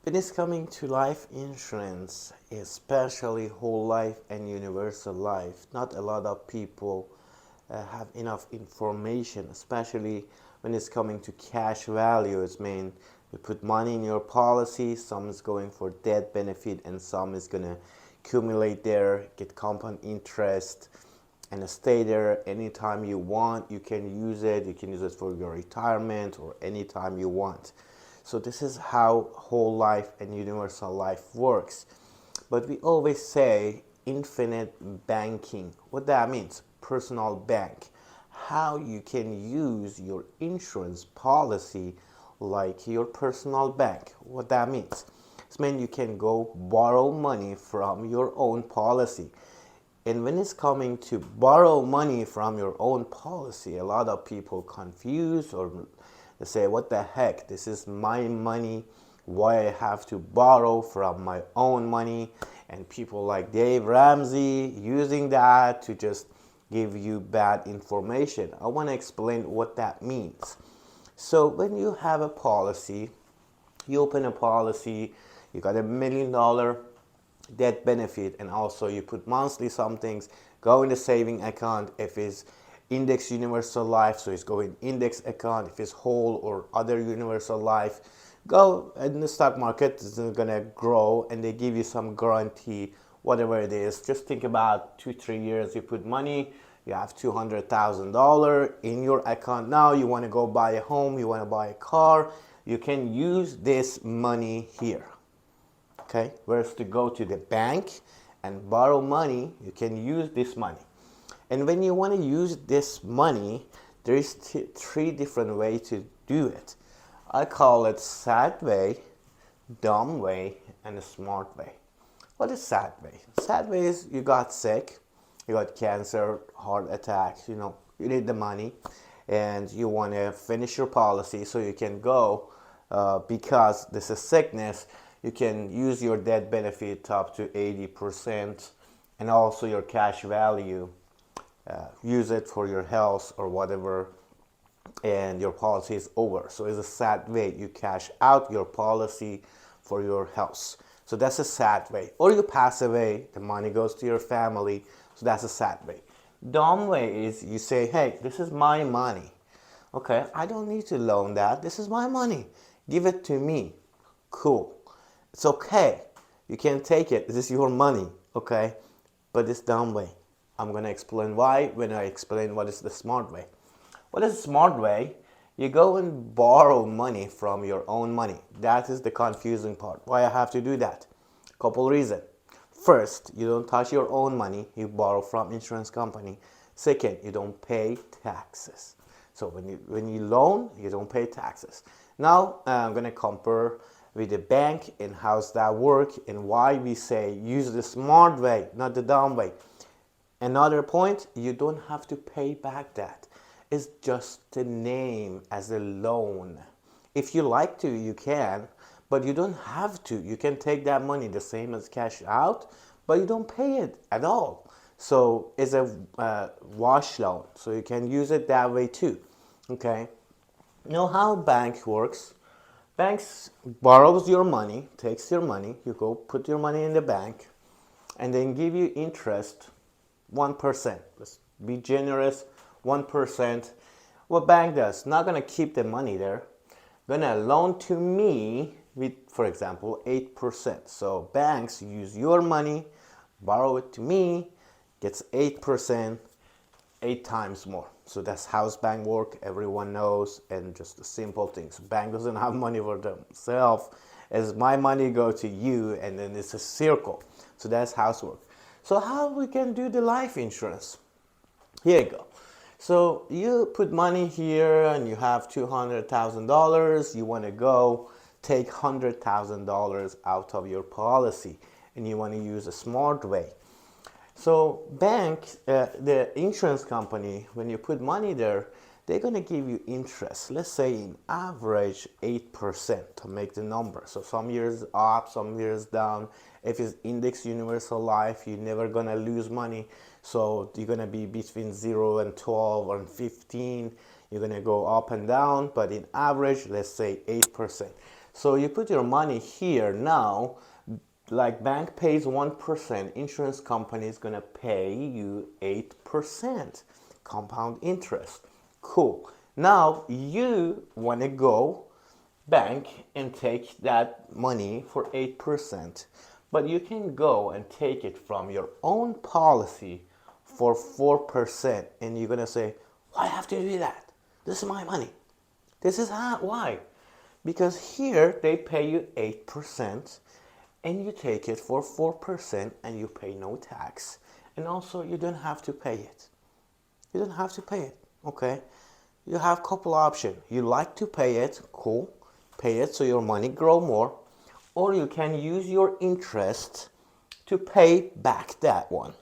When it's coming to life insurance, especially whole life and universal life, not a lot of people have enough information, especially when it's coming to cash values. Mean you put money in your policy, some is going for death benefit and some is gonna accumulate there, get compound interest, and stay there anytime you want. You can use it. You can use it for your retirement or anytime you want. So this is how whole life and universal life works. But we always say infinite banking. What that means, personal bank. How you can use your insurance policy like your personal bank. What that means. It means you can go borrow money from your own policy. And when it's coming to borrow money from your own policy, a lot of people confuse or they say, what the heck, this is my money, why I have to borrow from my own money? And people like Dave Ramsey using that to just give you bad information. I want to explain what that means. So when you have a policy, you open a policy, you got $1 million death benefit, and also you put monthly some things go in the saving account. If it's index universal life, so it's going index account. If it's whole or other universal life, go in the stock market, it's gonna grow and they give you some guarantee, whatever it is. Just think about 2-3 years, you put money, you have $200,000 in your account. Now you want to go buy a home, you want to buy a car, you can use this money here. Okay, whereas to go to the bank and borrow money, you can use this money. And when you want to use this money, there is three different ways to do it. I call it sad way, dumb way, and a smart way. What is sad way? Sad way is you got sick, you got cancer, heart attacks, you need the money, and you want to finish your policy so you can go because this is sickness. You can use your death benefit up to 80% and also your cash value. Use it for your health or whatever, and your policy is over. So it's a sad way. You cash out your policy for your health. So that's a sad way. Or you pass away, the money goes to your family. So that's a sad way. Dumb way is you say, hey, this is my money. Okay, I don't need to loan that. This is my money. Give it to me. Cool. It's okay. You can take it. This is your money. Okay, but it's dumb way. I'm going to explain why when I explain what is the smart way. What is the smart way? You go and borrow money from your own money. That is the confusing part. Why I have to do that? Couple reasons. First, you don't touch your own money. You borrow from insurance company. Second, you don't pay taxes. So when you loan, you don't pay taxes. Now I'm going to compare with the bank and how's that work and why we say use the smart way, not the dumb way. Another point, you don't have to pay back that. It's just the name as a loan. If you like to, you can, but you don't have to. You can take that money the same as cash out, but you don't pay it at all. So it's a wash loan. So you can use it that way too. Okay. You know how bank works? Banks borrows your money, takes your money, you go put your money in the bank, and then give you interest 1%. Let's be generous, 1%. What bank does? Not gonna keep the money there. Gonna loan to me with, for example, 8%. So banks use your money, borrow it to me, gets 8%, 8 times more. So that's how bank work. Everyone knows, and just the simple things. Bank doesn't have money for themselves. As my money go to you, and then it's a circle. So that's how it works. So how we can do the life insurance? Here you go. So you put money here, and you have $200,000. You want to go take $100,000 out of your policy, and you want to use a smart way. So bank, the insurance company, when you put money there, they're going to give you interest. Let's say in average 8% to make the number. So some years up, some years down. If it's index universal life, you're never going to lose money. So you're going to be between 0 and 12 or 15. You're going to go up and down, but in average, let's say 8%. So you put your money here now, like bank pays 1%, insurance company is going to pay you 8% compound interest. Cool. Now you want to go bank and take that money for 8%, but you can go and take it from your own policy for 4%, and you're going to say, why have to do that? This is my money. This is how, why? Because here they pay you 8% and you take it for 4% and you pay no tax. And also you don't have to pay it. You don't have to pay it, okay? You have a couple options. You like to pay it, cool. Pay it so your money grow more. Or you can use your interest to pay back that one.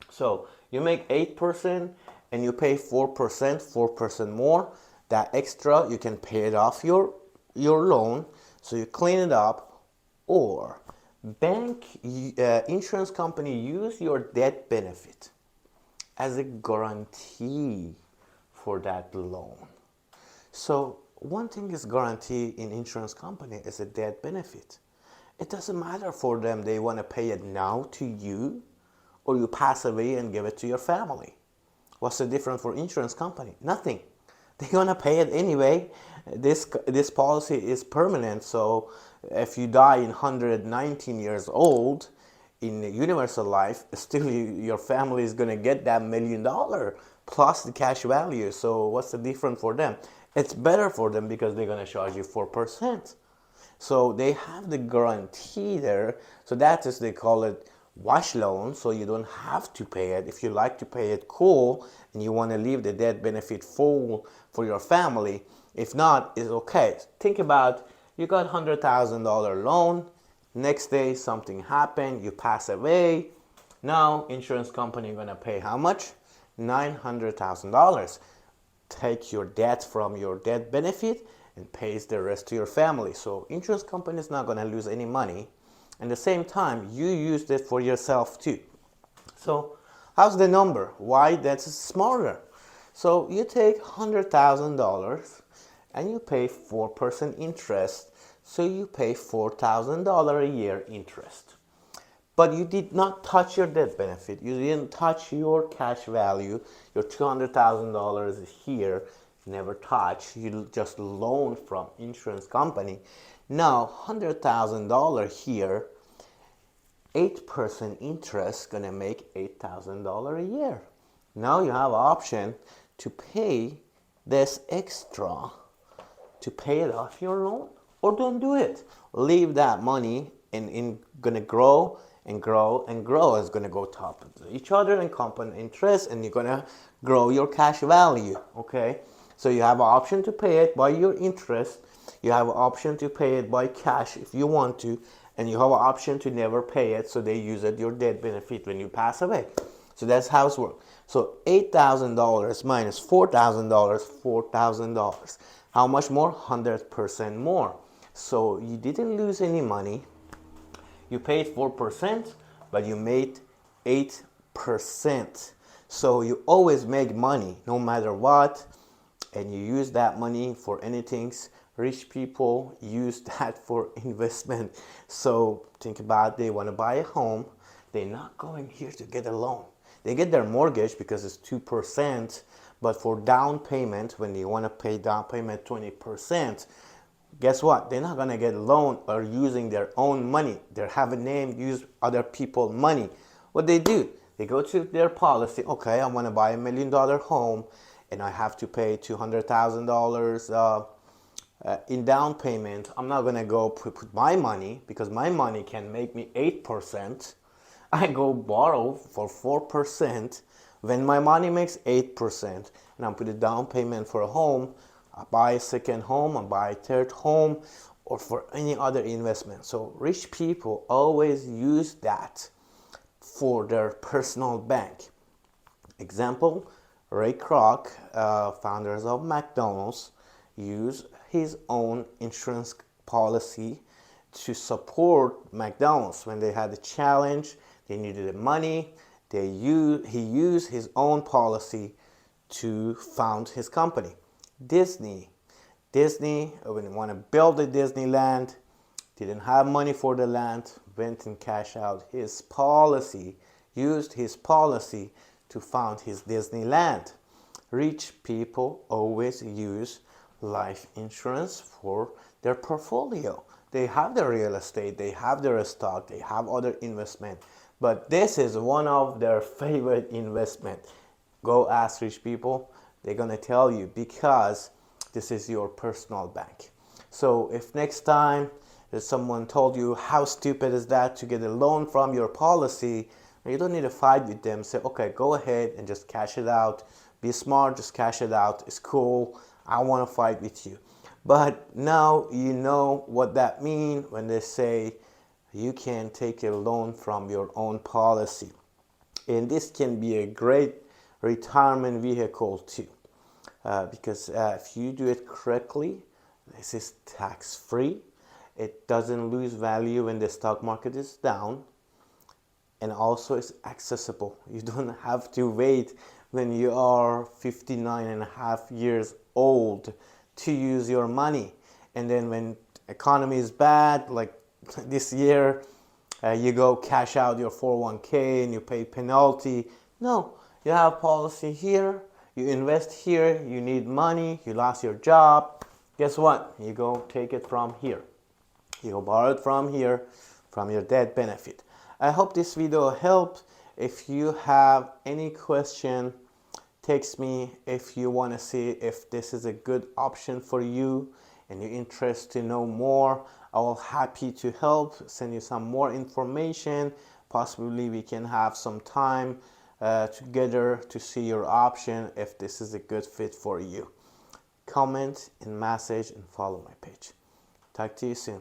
So you make 8% and you pay 4% more. That extra, you can pay it off your loan. So you clean it up. Or insurance company use your death benefit as a guarantee for that loan. So one thing is guaranteed in insurance company is a death benefit. It doesn't matter for them, they want to pay it now to you or you pass away and give it to your family. What's the difference for insurance company? Nothing. They're gonna pay it anyway. This policy is permanent, so if you die in 119 years old in universal life, still your family is gonna get that $1 million plus the cash value. So what's the difference for them? It's better for them because they're gonna charge you 4%. So they have the guarantee there. So that is, they call it wash loan, so you don't have to pay it. If you like to pay it, cool, and you want to leave the death benefit full for your family. If not, it's okay. Think about, you got $100,000 loan, next day something happened, you pass away. Now insurance company gonna pay how much? $900,000. Take your debt from your death benefit and pays the rest to your family. So insurance company is not gonna lose any money. At the same time, you used it for yourself too. So how's the number? Why that's smarter? So you take $100,000 and you pay 4% interest. So you pay $4,000 a year interest. But you did not touch your death benefit. You didn't touch your cash value. Your $200,000 here, never touch. You just loan from insurance company. Now $100,000 here, 8% interest gonna make $8,000 a year. Now you have option to pay this extra to pay it off your loan, or don't do it. Leave that money and gonna grow and grow and grow. It's gonna go top of each other and compound interest, and you're gonna grow your cash value. Okay, so you have an option to pay it by your interest. You have an option to pay it by cash if you want to, and you have an option to never pay it, so they use it your death benefit when you pass away. So that's how it works. So $8,000 minus $4,000, $4,000. How much more? 100% more. So you didn't lose any money. You paid 4%, but you made 8%. So you always make money no matter what, and you use that money for anything. Rich people use that for investment. So think about, they want to buy a home. They're not going here to get a loan. They get their mortgage because it's 2%, but for down payment, when they want to pay down payment 20%, guess what? They're not gonna get a loan or using their own money. They have a name, use other people's money. What they do? They go to their policy. Okay, I want to buy $1 million home, and I have to pay $200,000 in down payment. I'm not gonna go put my money because my money can make me 8%. I go borrow for 4% when my money makes 8%, and I put a down payment for a home. I buy a second home, I buy a third home, or for any other investment. So rich people always use that for their personal bank. Example, Ray Kroc, founders of McDonald's, use his own insurance policy to support McDonald's. When they had a challenge, they needed the money, he used his own policy to found his company. Disney, Disney, when you want to build a Disneyland, didn't have money for the land, went and cashed out his policy, used his policy to found his Disneyland. Rich people always use life insurance for their portfolio. They have their real estate, they have their stock, they have other investment, but this is one of their favorite investment. Go ask rich people, they're gonna tell you, because this is your personal bank. So if next time that someone told you how stupid is that to get a loan from your policy, you don't need to fight with them. Say, okay, go ahead and just cash it out. Be smart, just cash it out. It's cool. I want to fight with you. But now you know what that means when they say you can take a loan from your own policy. And this can be a great retirement vehicle too. Because if you do it correctly, this is tax free. It doesn't lose value when the stock market is down, and also it's accessible. You don't have to wait when you are 59 and a half years old to use your money, and then when economy is bad like this year, you go cash out your 401k and you pay penalty. No, you have policy here, you invest here, you need money, you lost your job, guess what, you go take it from here. You go borrow it from here, from your debt benefit. I hope this video helped. If you have any question, text me. If you want to see if this is a good option for you and you're interested to know more, I will happy to help, send you some more information. Possibly we can have some time together to see your option if this is a good fit for you. Comment and message and follow my page. Talk to you soon.